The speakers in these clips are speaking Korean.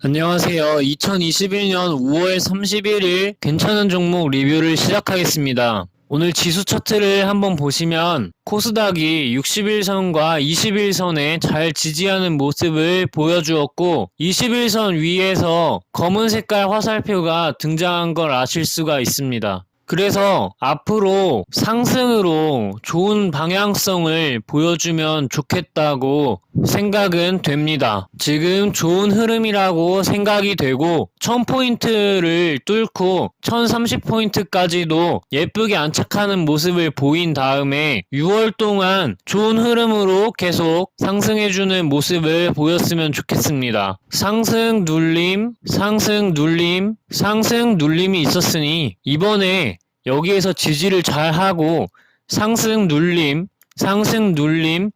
안녕하세요. 2021년 5월 31일 괜찮은 종목 리뷰를 시작하겠습니다. 오늘 지수 차트를 한번 보시면 코스닥이 60일선과 21선에 잘 지지하는 모습을 보여주었고 21선 위에서 검은 색깔 화살표가 등장한 걸 아실 수가 있습니다. 그래서 앞으로 상승으로 좋은 방향성을 보여주면 좋겠다고 생각은 됩니다. 지금 좋은 흐름이라고 생각이 되고 1000포인트를 뚫고 1030포인트까지도 예쁘게 안착하는 모습을 보인 다음에 6월 동안 좋은 흐름으로 계속 상승해주는 모습을 보였으면 좋겠습니다. 상승 눌림, 상승 눌림, 상승 눌림이 있었으니 이번에 여기에서 지지를 잘 하고 상승 눌림, 상승 눌림을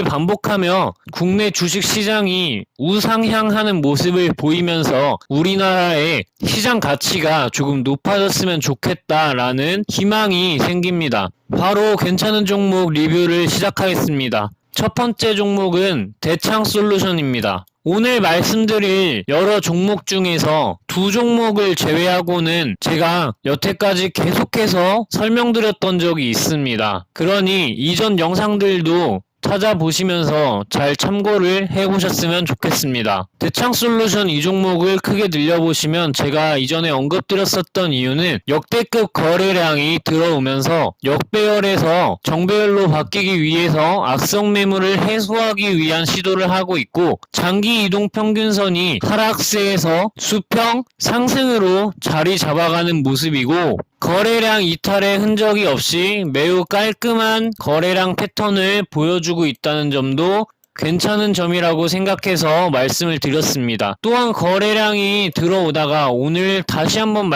반복하며 국내 주식 시장이 우상향하는 모습을 보이면서 우리나라의 시장 가치가 조금 높아졌으면 좋겠다라는 희망이 생깁니다. 바로 괜찮은 종목 리뷰를 시작하겠습니다. 첫 번째 종목은 대창솔루션입니다. 오늘 말씀드릴 여러 종목 중에서 두 종목을 제외하고는 제가 여태까지 계속해서 설명드렸던 적이 있습니다. 그러니 이전 영상들도 찾아보시면서 잘 참고를 해보셨으면 좋겠습니다. 대창솔루션 이 종목을 크게 들려보시면 제가 이전에 언급드렸었던 이유는 역대급 거래량이 들어오면서 역배열에서 정배열로 바뀌기 위해서 악성 매물을 해소하기 위한 시도를 하고 있고 장기 이동 평균선이 하락세에서 수평 상승으로 자리 잡아가는 모습이고 거래량 이탈의 흔적이 없이 매우 깔끔한 거래량 패턴을 보여주고 있다는 점도 괜찮은 점이라고 생각해서 말씀을 드렸습니다. 또한 거래량이 들어오다가 오늘 다시 한번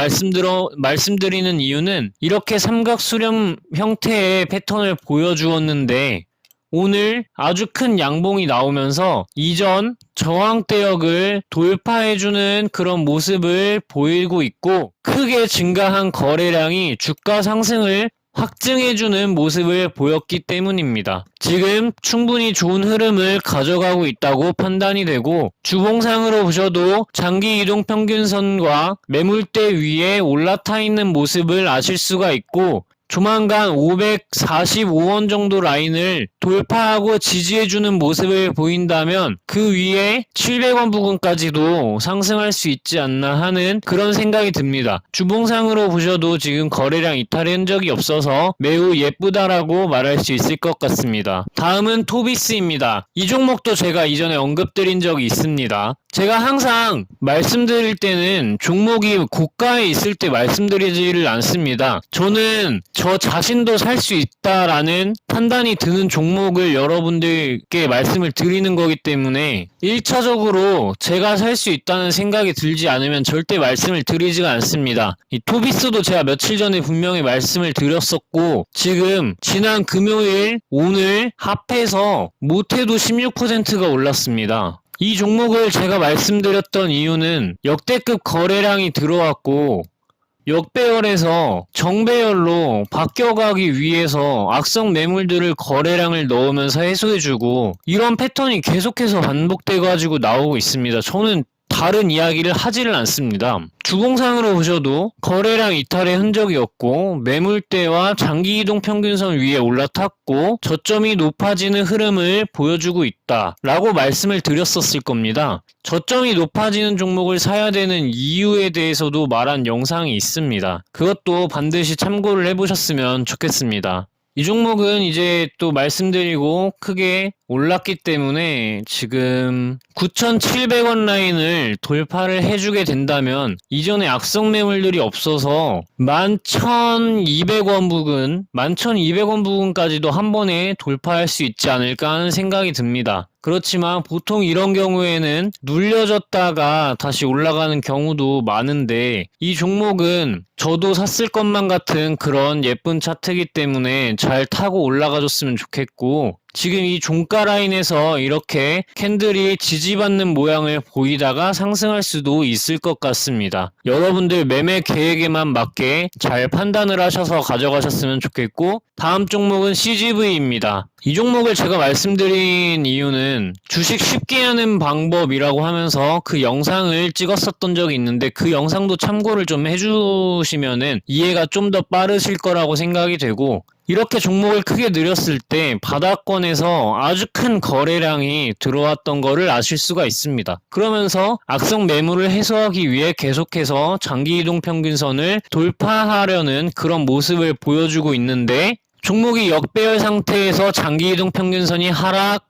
말씀드리는 이유는 이렇게 삼각수렴 형태의 패턴을 보여주었는데 오늘 아주 큰 양봉이 나오면서 이전 저항대역을 돌파해주는 그런 모습을 보이고 있고 크게 증가한 거래량이 주가 상승을 확증해주는 모습을 보였기 때문입니다. 지금 충분히 좋은 흐름을 가져가고 있다고 판단이 되고 주봉상으로 보셔도 장기 이동 평균선과 매물대 위에 올라타 있는 모습을 아실 수가 있고 조만간 545원 정도 라인을 돌파하고 지지해주는 모습을 보인다면 그 위에 700원 부근까지도 상승할 수 있지 않나 하는 그런 생각이 듭니다. 주봉상으로 보셔도 지금 거래량 이탈의 흔적이 없어서 매우 예쁘다라고 말할 수 있을 것 같습니다. 다음은 토비스입니다. 이 종목도 제가 이전에 언급드린 적이 있습니다. 제가 항상 말씀드릴 때는 종목이 고가에 있을 때 말씀드리지를 않습니다. 저는 저 자신도 살 수 있다라는 판단이 드는 종목을 여러분들께 말씀을 드리는 거기 때문에 1차적으로 제가 살 수 있다는 생각이 들지 않으면 절대 말씀을 드리지가 않습니다. 이 토비스도 제가 며칠 전에 분명히 말씀을 드렸었고 지금 지난 금요일 오늘 합해서 못해도 16%가 올랐습니다. 이 종목을 제가 말씀드렸던 이유는 역대급 거래량이 들어왔고 역배열에서 정배열로 바뀌어가기 위해서 악성 매물들을 거래량을 넣으면서 해소해주고 이런 패턴이 계속해서 반복돼가지고 나오고 있습니다. 저는 다른 이야기를 하지를 않습니다. 주봉상으로 보셔도 거래량 이탈의 흔적이 없고 매물대와 장기 이동 평균선 위에 올라탔고 저점이 높아지는 흐름을 보여주고 있다 라고 말씀을 드렸었을 겁니다. 저점이 높아지는 종목을 사야 되는 이유에 대해서도 말한 영상이 있습니다. 그것도 반드시 참고를 해보셨으면 좋겠습니다. 이 종목은 이제 또 말씀드리고 크게 올랐기 때문에 지금 9,700원 라인을 돌파를 해주게 된다면 이전에 악성 매물들이 없어서 11,200원 부근까지도 한 번에 돌파할 수 있지 않을까 하는 생각이 듭니다. 그렇지만 보통 이런 경우에는 눌려졌다가 다시 올라가는 경우도 많은데 이 종목은 저도 샀을 것만 같은 그런 예쁜 차트이기 때문에 잘 타고 올라가줬으면 좋겠고 지금 이 종가 라인에서 이렇게 캔들이 지지받는 모양을 보이다가 상승할 수도 있을 것 같습니다. 여러분들 매매 계획에만 맞게 잘 판단을 하셔서 가져가셨으면 좋겠고 다음 종목은 CGV입니다. 이 종목을 제가 말씀드린 이유는 주식 쉽게 하는 방법이라고 하면서 그 영상을 찍었었던 적이 있는데 그 영상도 참고를 좀 해주시면은 이해가 좀 더 빠르실 거라고 생각이 되고, 이렇게 종목을 크게 늘렸을 때 바닥권에서 아주 큰 거래량이 들어왔던 거를 아실 수가 있습니다. 그러면서 악성 매물을 해소하기 위해 계속해서 장기 이동 평균선을 돌파하려는 그런 모습을 보여주고 있는데, 종목이 역배열 상태에서 장기 이동 평균선이 하락,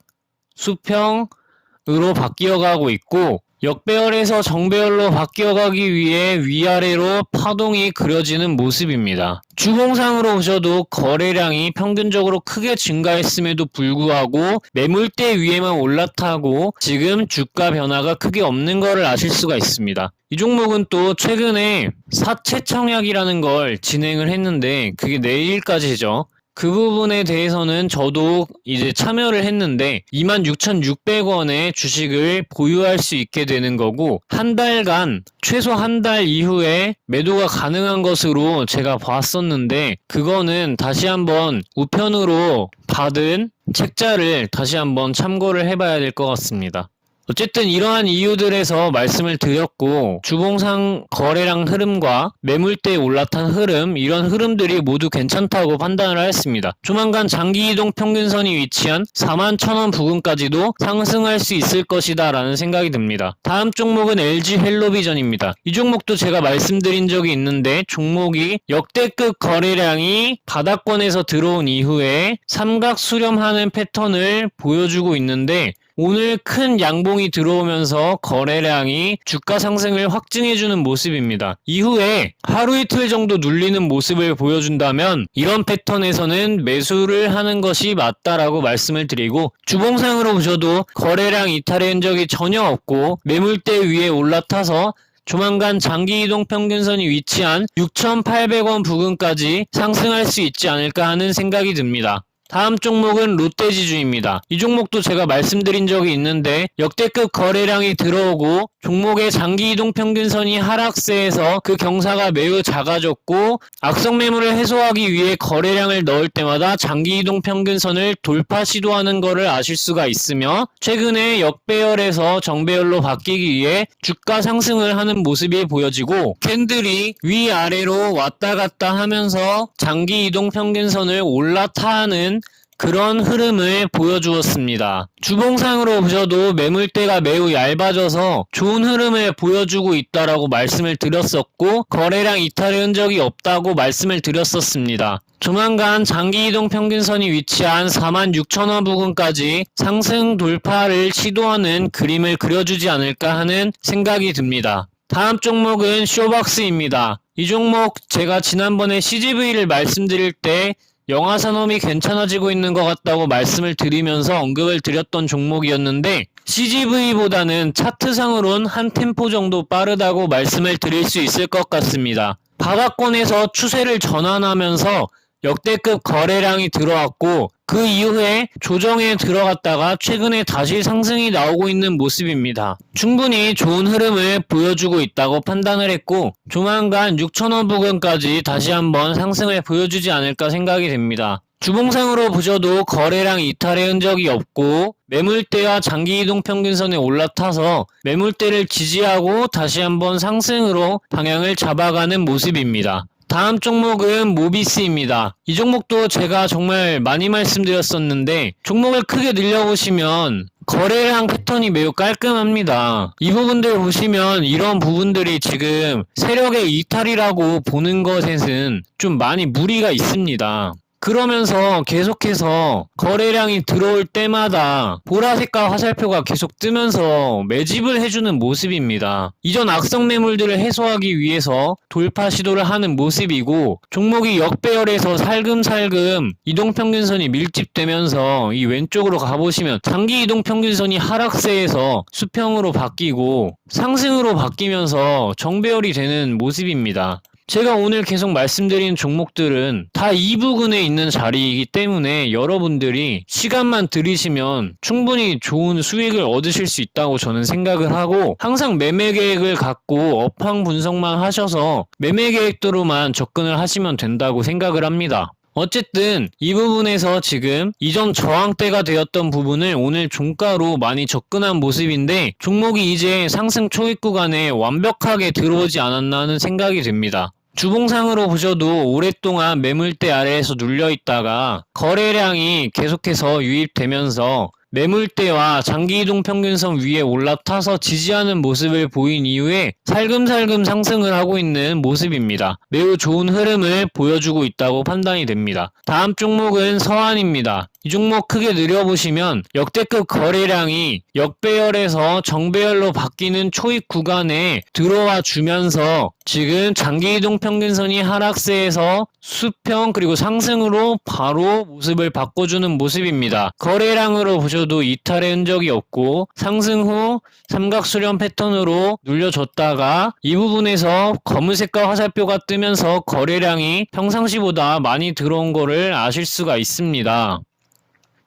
수평으로 바뀌어가고 있고, 역배열에서 정배열로 바뀌어가기 위해 위아래로 파동이 그려지는 모습입니다. 주봉상으로 보셔도 거래량이 평균적으로 크게 증가했음에도 불구하고 매물대 위에만 올라타고 지금 주가 변화가 크게 없는 것을 아실 수가 있습니다. 이 종목은 또 최근에 사채 청약이라는 걸 진행을 했는데 그게 내일까지죠. 그 부분에 대해서는 저도 이제 참여를 했는데 26,600원의 주식을 보유할 수 있게 되는 거고, 한 달간 최소 한 달 이후에 매도가 가능한 것으로 제가 봤었는데, 그거는 다시 한번 우편으로 받은 책자를 다시 한번 참고를 해봐야 될 것 같습니다. 어쨌든 이러한 이유들에서 말씀을 드렸고, 주봉상 거래량 흐름과 매물대에 올라탄 흐름, 이런 흐름들이 모두 괜찮다고 판단을 하였습니다. 조만간 장기이동 평균선이 위치한 41,000원 부근까지도 상승할 수 있을 것이다 라는 생각이 듭니다. 다음 종목은 LG 헬로비전입니다. 이 종목도 제가 말씀드린 적이 있는데, 종목이 역대급 거래량이 바닥권에서 들어온 이후에 삼각 수렴하는 패턴을 보여주고 있는데, 오늘 큰 양봉이 들어오면서 거래량이 주가 상승을 확증해주는 모습입니다. 이후에 하루 이틀 정도 눌리는 모습을 보여준다면 이런 패턴에서는 매수를 하는 것이 맞다라고 말씀을 드리고, 주봉상으로 보셔도 거래량 이탈의 흔적이 전혀 없고 매물대 위에 올라타서 조만간 장기이동 평균선이 위치한 6,800원 부근까지 상승할 수 있지 않을까 하는 생각이 듭니다. 다음 종목은 롯데지주입니다. 이 종목도 제가 말씀드린 적이 있는데 역대급 거래량이 들어오고 종목의 장기이동 평균선이 하락세에서 그 경사가 매우 작아졌고, 악성 매물을 해소하기 위해 거래량을 넣을 때마다 장기이동 평균선을 돌파 시도하는 것을 아실 수가 있으며, 최근에 역배열에서 정배열로 바뀌기 위해 주가 상승을 하는 모습이 보여지고, 캔들이 위아래로 왔다 갔다 하면서 장기이동 평균선을 올라타는 그런 흐름을 보여주었습니다. 주봉상으로 보셔도 매물대가 매우 얇아져서 좋은 흐름을 보여주고 있다라고 말씀을 드렸었고, 거래량 이탈의 흔적이 없다고 말씀을 드렸었습니다. 조만간 장기이동 평균선이 위치한 46,000원 부근까지 상승 돌파를 시도하는 그림을 그려주지 않을까 하는 생각이 듭니다. 다음 종목은 쇼박스입니다. 이 종목 제가 지난번에 CGV를 말씀드릴 때 영화산업이 괜찮아지고 있는 것 같다고 말씀을 드리면서 언급을 드렸던 종목이었는데, CGV보다는 차트상으론 한 템포 정도 빠르다고 말씀을 드릴 수 있을 것 같습니다. 바닥권에서 추세를 전환하면서 역대급 거래량이 들어왔고, 그 이후에 조정에 들어갔다가 최근에 다시 상승이 나오고 있는 모습입니다. 충분히 좋은 흐름을 보여주고 있다고 판단을 했고, 조만간 6,000원 부근까지 다시 한번 상승을 보여주지 않을까 생각이 됩니다. 주봉상으로 보셔도 거래량 이탈의 흔적이 없고 매물대와 장기이동 평균선에 올라타서 매물대를 지지하고 다시 한번 상승으로 방향을 잡아가는 모습입니다. 다음 종목은 모비스입니다. 이 종목도 제가 정말 많이 말씀드렸었는데, 종목을 크게 늘려보시면 거래량 패턴이 매우 깔끔합니다. 이 부분들 보시면 이런 부분들이 지금 세력의 이탈이라고 보는 것에는 좀 많이 무리가 있습니다. 그러면서 계속해서 거래량이 들어올 때마다 보라색깔 화살표가 계속 뜨면서 매집을 해주는 모습입니다. 이전 악성 매물들을 해소하기 위해서 돌파 시도를 하는 모습이고, 종목이 역배열에서 살금살금 이동평균선이 밀집되면서 이 왼쪽으로 가보시면 장기 이동평균선이 하락세에서 수평으로 바뀌고 상승으로 바뀌면서 정배열이 되는 모습입니다. 제가 오늘 계속 말씀드린 종목들은 다 이 부근에 있는 자리이기 때문에 여러분들이 시간만 들이시면 충분히 좋은 수익을 얻으실 수 있다고 저는 생각을 하고, 항상 매매 계획을 갖고 업황 분석만 하셔서 매매 계획대로만 접근을 하시면 된다고 생각을 합니다. 어쨌든 이 부분에서 지금 이전 저항대가 되었던 부분을 오늘 종가로 많이 접근한 모습인데 종목이 이제 상승 초입 구간에 완벽하게 들어오지 않았나 하는 생각이 듭니다. 주봉상으로 보셔도 오랫동안 매물대 아래에서 눌려있다가 거래량이 계속해서 유입되면서 매물대와 장기이동 평균선 위에 올라타서 지지하는 모습을 보인 이후에 살금살금 상승을 하고 있는 모습입니다. 매우 좋은 흐름을 보여주고 있다고 판단이 됩니다. 다음 종목은 서한입니다. 이 종목 크게 늘려보시면 역대급 거래량이 역배열에서 정배열로 바뀌는 초입 구간에 들어와 주면서 지금 장기이동 평균선이 하락세에서 수평 그리고 상승으로 바로 모습을 바꿔주는 모습입니다. 거래량으로 보셔도 이탈의 흔적이 없고 상승 후 삼각수렴 패턴으로 눌려줬다가 이 부분에서 검은색과 화살표가 뜨면서 거래량이 평상시보다 많이 들어온 거를 아실 수가 있습니다.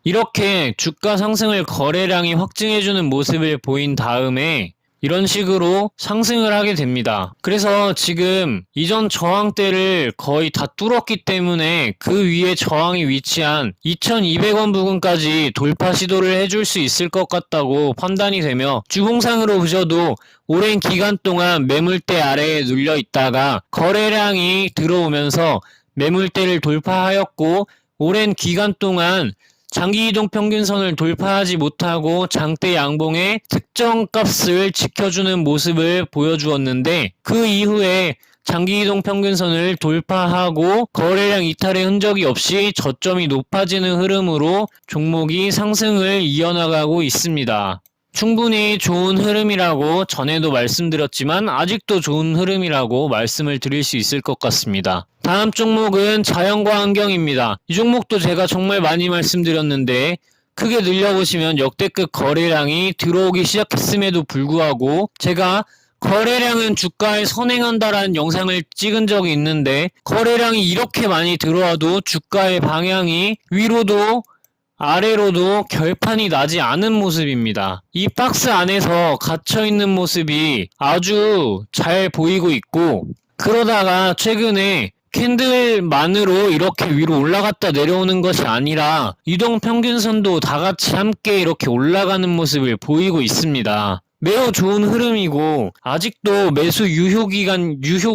이렇게 주가 상승을 거래량이 확증해주는 모습을 보인 다음에 이런 식으로 상승을 하게 됩니다. 그래서 지금 이전 저항대를 거의 다 뚫었기 때문에 그 위에 저항이 위치한 2200원 부근까지 돌파 시도를 해줄 수 있을 것 같다고 판단이 되며 주봉상으로 보셔도 오랜 기간 동안 매물대 아래에 눌려 있다가 거래량이 들어오면서 매물대를 돌파하였고 오랜 기간 동안 장기이동 평균선을 돌파하지 못하고 장대 양봉의 특정 값을 지켜주는 모습을 보여주었는데 그 이후에 장기이동 평균선을 돌파하고 거래량 이탈의 흔적이 없이 저점이 높아지는 흐름으로 종목이 상승을 이어나가고 있습니다. 충분히 좋은 흐름이라고 전에도 말씀드렸지만 아직도 좋은 흐름이라고 말씀을 드릴 수 있을 것 같습니다. 다음 종목은 자연과 환경입니다. 이 종목도 제가 정말 많이 말씀드렸는데 크게 늘려보시면 역대급 거래량이 들어오기 시작했음에도 불구하고 제가 거래량은 주가에 선행한다라는 영상을 찍은 적이 있는데 거래량이 이렇게 많이 들어와도 주가의 방향이 위로도 아래로도 결판이 나지 않은 모습입니다. 이 박스 안에서 갇혀있는 모습이 아주 잘 보이고 있고 그러다가 최근에 캔들만으로 이렇게 위로 올라갔다 내려오는 것이 아니라 이동평균선도 다같이 함께 이렇게 올라가는 모습을 보이고 있습니다. 매우 좋은 흐름이고 아직도 매수 유효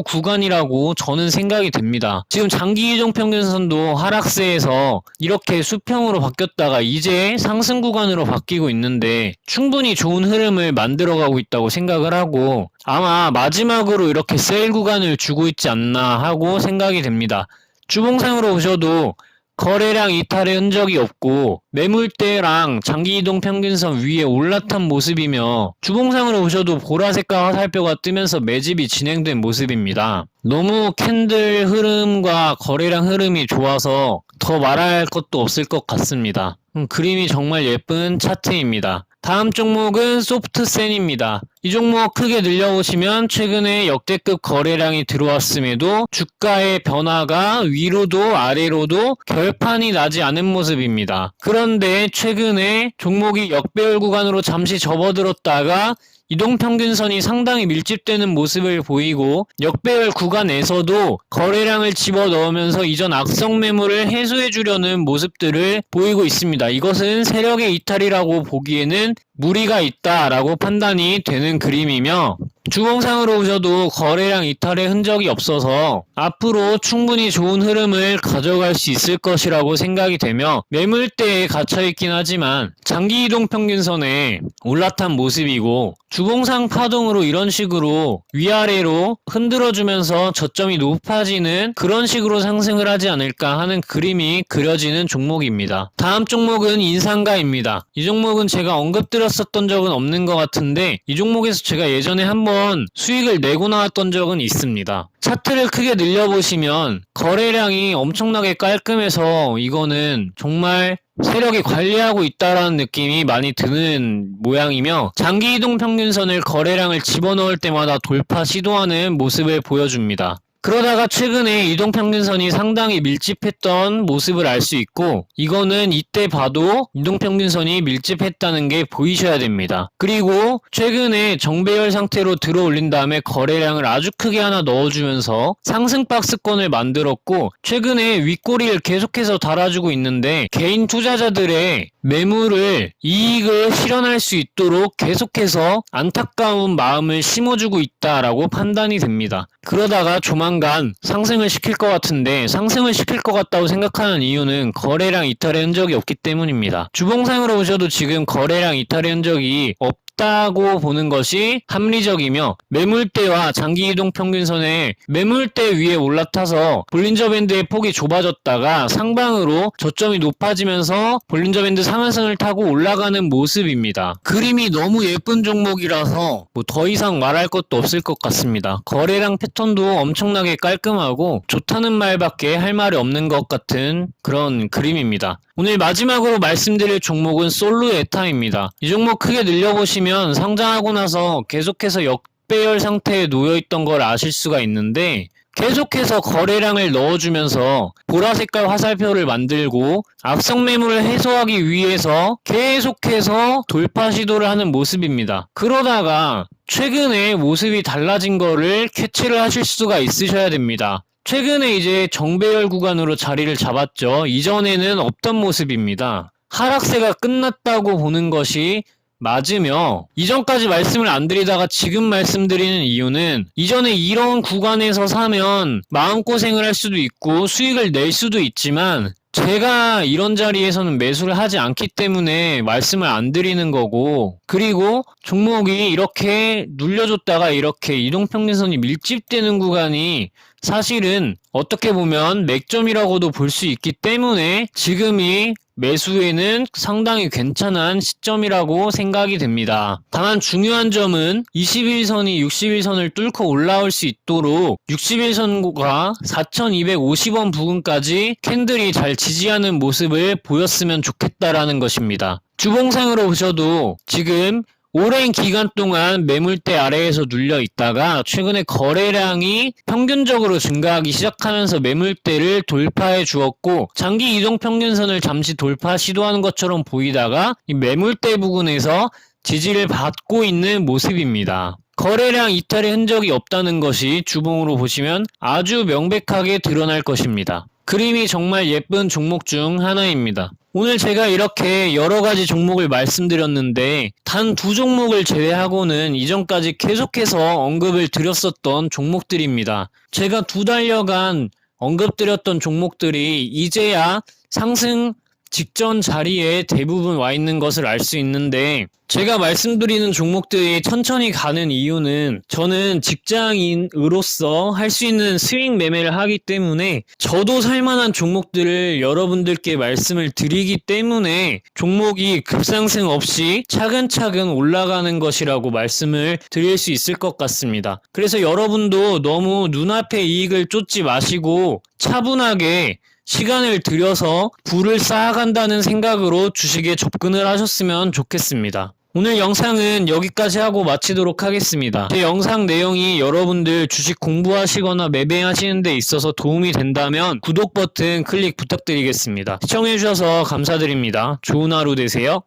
구간이라고 저는 생각이 됩니다. 지금 장기이동 평균선도 하락세에서 이렇게 수평으로 바뀌었다가 이제 상승 구간으로 바뀌고 있는데 충분히 좋은 흐름을 만들어가고 있다고 생각을 하고 아마 마지막으로 이렇게 세일 구간을 주고 있지 않나 하고 생각이 됩니다. 주봉상으로 보셔도 거래량 이탈의 흔적이 없고 매물대랑 장기이동 평균선 위에 올라탄 모습이며 주봉상으로 보셔도 보라색과 화살표가 뜨면서 매집이 진행된 모습입니다. 너무 캔들 흐름과 거래량 흐름이 좋아서 더 말할 것도 없을 것 같습니다. 그림이 정말 예쁜 차트입니다. 다음 종목은 소프트센입니다. 이 종목 크게 늘려보시면 최근에 역대급 거래량이 들어왔음에도 주가의 변화가 위로도 아래로도 결판이 나지 않은 모습입니다. 그런데 최근에 종목이 역배열 구간으로 잠시 접어들었다가 이동평균선이 상당히 밀집되는 모습을 보이고 역배열 구간에서도 거래량을 집어넣으면서 이전 악성 매물을 해소해주려는 모습들을 보이고 있습니다. 이것은 세력의 이탈이라고 보기에는 무리가 있다라고 판단이 되는 그림이며 주봉상으로 보셔도 거래량 이탈의 흔적이 없어서 앞으로 충분히 좋은 흐름을 가져갈 수 있을 것이라고 생각이 되며 매물대에 갇혀있긴 하지만 장기이동 평균선에 올라탄 모습이고 주봉상 파동으로 이런 식으로 위아래로 흔들어주면서 저점이 높아지는 그런 식으로 상승을 하지 않을까 하는 그림이 그려지는 종목입니다. 다음 종목은 인상가입니다. 이 종목은 제가 언급드렸었던 적은 없는 것 같은데 이 종목에서 제가 예전에 한번 수익을 내고 나왔던 적은 있습니다. 차트를 크게 늘려보시면 거래량이 엄청나게 깔끔해서 이거는 정말 세력이 관리하고 있다라는 느낌이 많이 드는 모양이며 장기이동 평균선을 거래량을 집어넣을 때마다 돌파 시도하는 모습을 보여줍니다. 그러다가 최근에 이동평균선이 상당히 밀집했던 모습을 알 수 있고, 이거는 이때 봐도 이동평균선이 밀집했다는 게 보이셔야 됩니다. 그리고 최근에 정배열 상태로 들어 올린 다음에 거래량을 아주 크게 하나 넣어주면서 상승 박스권을 만들었고, 최근에 윗꼬리를 계속해서 달아주고 있는데 개인 투자자들의 매물을 이익을 실현할 수 있도록 계속해서 안타까운 마음을 심어주고 있다라고 판단이 됩니다. 그러다가 조만간 상승을 시킬 것 같은데, 상승을 시킬 것 같다고 생각하는 이유는 거래량 이탈의 흔적이 없기 때문입니다. 주봉상으로 보셔도 지금 거래량 이탈의 흔적이 없다고 보는 것이 합리적이며, 매물대와 장기이동평균선의 매물대 위에 올라타서 볼린저 밴드의 폭이 좁아졌다가 상방으로 저점이 높아지면서 볼린저 밴드 상한선을 타고 올라가는 모습입니다. 그림이 너무 예쁜 종목이라서 더 이상 말할 것도 없을 것 같습니다. 거래량 패턴도 엄청나게 깔끔하고 좋다는 말밖에 할 말이 없는 것 같은 그런 그림입니다. 오늘 마지막으로 말씀드릴 종목은 솔루에타입니다. 이 종목 크게 늘려보시면 상장하고 나서 계속해서 역배열 상태에 놓여있던 걸 아실 수가 있는데, 계속해서 거래량을 넣어주면서 보라색깔 화살표를 만들고 악성 매물을 해소하기 위해서 계속해서 돌파 시도를 하는 모습입니다. 그러다가 최근에 모습이 달라진 거를 캐치를 하실 수가 있으셔야 됩니다. 최근에 이제 정배열 구간으로 자리를 잡았죠. 이전에는 없던 모습입니다. 하락세가 끝났다고 보는 것이 맞으며, 이전까지 말씀을 안 드리다가 지금 말씀드리는 이유는, 이전에 이런 구간에서 사면 마음고생을 할 수도 있고 수익을 낼 수도 있지만 제가 이런 자리에서는 매수를 하지 않기 때문에 말씀을 안 드리는 거고, 그리고 종목이 이렇게 눌려줬다가 이렇게 이동평균선이 밀집되는 구간이 사실은 어떻게 보면 맥점이라고도 볼 수 있기 때문에 지금이 매수에는 상당히 괜찮은 시점이라고 생각이 됩니다. 다만 중요한 점은 21선이 60일선을 뚫고 올라올 수 있도록 60일선과 4250원 부근까지 캔들이 잘 지지하는 모습을 보였으면 좋겠다라는 것입니다. 주봉상으로 보셔도 지금 오랜 기간 동안 매물대 아래에서 눌려 있다가 최근에 거래량이 평균적으로 증가하기 시작하면서 매물대를 돌파해 주었고, 장기 이동 평균선을 잠시 돌파 시도하는 것처럼 보이다가 이 매물대 부근에서 지지를 받고 있는 모습입니다. 거래량 이탈의 흔적이 없다는 것이 주봉으로 보시면 아주 명백하게 드러날 것입니다. 그림이 정말 예쁜 종목 중 하나입니다. 오늘 제가 이렇게 여러가지 종목을 말씀드렸는데 단 두 종목을 제외하고는 이전까지 계속해서 언급을 드렸었던 종목들입니다. 제가 2달여간 언급드렸던 종목들이 이제야 상승 직전 자리에 대부분 와 있는 것을 알 수 있는데, 제가 말씀드리는 종목들이 천천히 가는 이유는 저는 직장인으로서 할 수 있는 스윙 매매를 하기 때문에 저도 살만한 종목들을 여러분들께 말씀을 드리기 때문에 종목이 급상승 없이 차근차근 올라가는 것이라고 말씀을 드릴 수 있을 것 같습니다. 그래서 여러분도 너무 눈앞의 이익을 쫓지 마시고 차분하게 시간을 들여서 부를 쌓아간다는 생각으로 주식에 접근을 하셨으면 좋겠습니다. 오늘 영상은 여기까지 하고 마치도록 하겠습니다. 제 영상 내용이 여러분들 주식 공부하시거나 매매하시는 데 있어서 도움이 된다면 구독 버튼 클릭 부탁드리겠습니다. 시청해주셔서 감사드립니다. 좋은 하루 되세요.